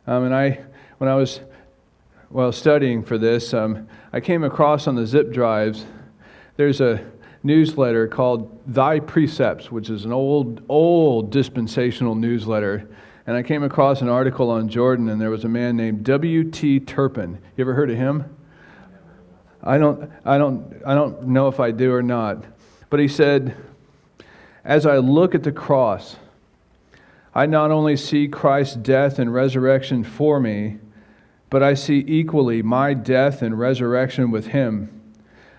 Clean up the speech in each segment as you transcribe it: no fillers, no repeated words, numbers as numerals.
When I was studying for this, I came across on the zip drives, there's a newsletter called Thy Precepts, which is an old dispensational newsletter. And I came across an article on Jordan, and there was a man named W.T. Turpin. You ever heard of him? I don't know if I do or not. But he said, as I look at the cross, I not only see Christ's death and resurrection for me, but I see equally my death and resurrection with Him.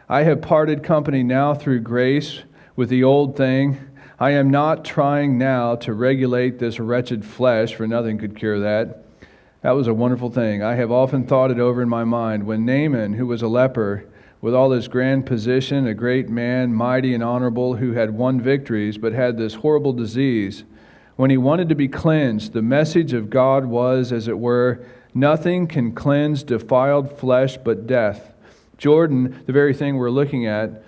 I have parted company now through grace with the old thing. I am not trying now to regulate this wretched flesh, for nothing could cure that. That was a wonderful thing. I have often thought it over in my mind. When Naaman, who was a leper, with all his grand position, a great man, mighty and honorable, who had won victories, but had this horrible disease, when he wanted to be cleansed, the message of God was, as it were, nothing can cleanse defiled flesh but death. Jordan, the very thing we're looking at,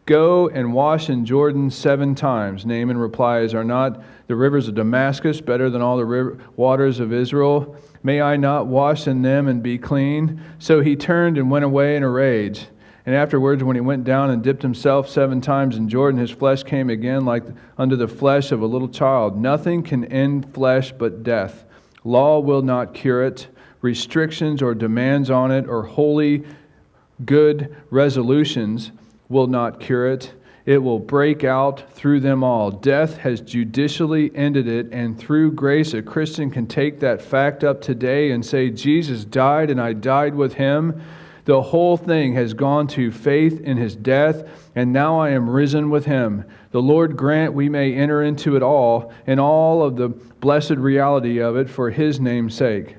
go and wash in Jordan 7 times. Naaman replies, are not the rivers of Damascus better than all the waters of Israel? May I not wash in them and be clean? So he turned and went away in a rage. And afterwards, when he went down and dipped himself 7 times in Jordan, his flesh came again like unto the flesh of a little child. Nothing can end flesh but death. Law will not cure it. Restrictions or demands on it or holy, good resolutions will not cure it. It will break out through them all. Death has judicially ended it, and through grace a Christian can take that fact up today and say, Jesus died and I died with Him. The whole thing has gone to faith in His death, and now I am risen with Him. The Lord grant we may enter into it all, and all of the blessed reality of it for His name's sake.